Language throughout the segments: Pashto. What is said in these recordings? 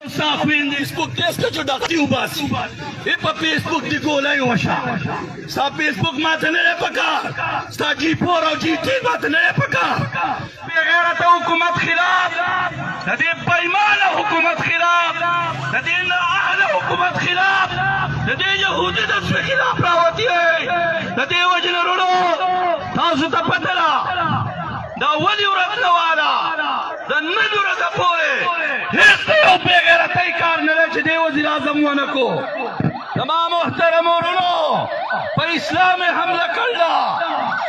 Sakwin Facebook deska jo dakti ubas. Ipa Facebook di golai washa. Sa Facebook matnere paka. Sta G4 और G3 matnere paka. بغيرة حكومة خلاف. لدي بيمان حكومة خلاف. لدينا أهل حكومة خلاف. لدي يهودي دس خلاف راوتي ہے. لدي وجن رولو. تاسو ته پتلا. دا ولي ورغنا والا. دا ندور دا پوره. هیڅ یو بغیرتۍ کار نه دی چې دی وزیر اعظم ونه کو. زما محترم ورونو په اسلام یې حمله کړله،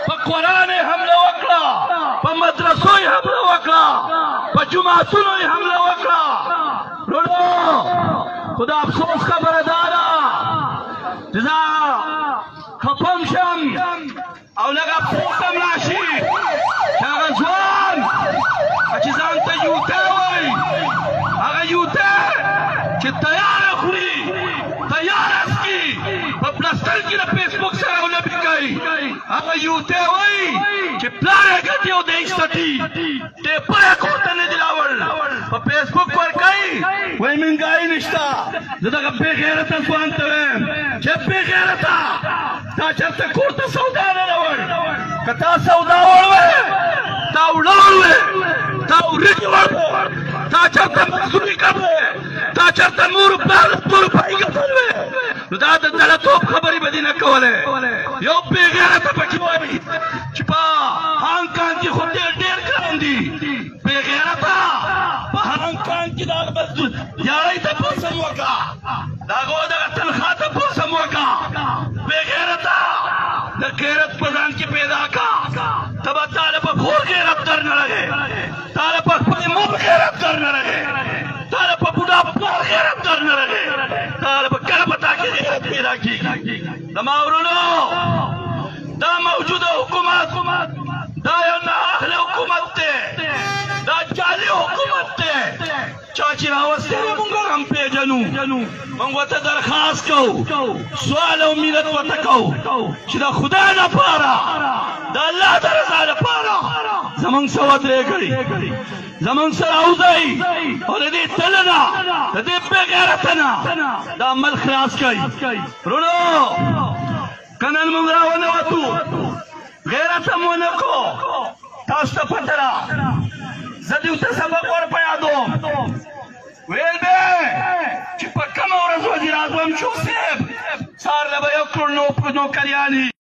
په قرآن یې حمله وکړه، په مدرسو یې حمله وکړه، په جوماتونو یې حمله وکړه. ورونو خو د افسوس خبره دا ده چې زه خفه شم او لږه پوښتم راشي چې هغه ځوان چې ځان ته یوته وایي هغه یوته چې تیاره خوري تیاره څکي په پلاستر کې د فیسبوک سره ولبي کوي هغه یوته وایي چې پلار یې ګټي او د ایستتي ټیپه یې کورته نه دي راوړل په فیسبوک ورکوي وایي مهنګایي نشته. زه دغه بې غیرته ځوان ته وایم چې بې غیرته تا چېرته کور ته سودا نه راوړ که تا سودا وړوې تا وړول وې تا وریجې وړوې تا چېرته مزدوري کوې تا چېرته مور پلار ټول پای ګټل وې نو دا د دلتوب خبرې به دې نه کولې. یو بې غیرته پکې وایي چې په هانګ کانګ کې خو ډېر ګران دي. بې غیرته په هانګ کانګ کې د هغه مزدور یارۍ ته پوسم وکړه د هغو دغه تنخوا ته پوسم وکړه. بې غیرته د غیرت په ځان کې پیدا کا ته به تاله په کور غیرت در نه لګې تاله په خپلې مور غیرت در نه لګې تاله په بوډا پلار غیرت در نه لګې تاله په کله په تا کې غیرت پیدا کېږي. زما ورونو دا موجوده حکومت دا یو نااهله حکومت دی دا جعلي حکومت دی چا چې راوستی دی مونږ هم پېژنو. مونږ ورته درخواست کوو سوال او مینت ورته کوو چې د خدای لپاره د الله د رضا لپاره زمونږ سره ودرېږئ زمونږ سره اوځئ او د دې تله نه د دې بې غیرته نه دا عمل خلاص کړئ. ورونو که نن مونږ راونوتو غیرت هم ونه کو تاسو ته پته ده زه دې ورته سبق ور په یادوم ویل به چې په کومه ورځ وزیر اعظم شو صاحب سهار له به 1 کروڑ نوکریانې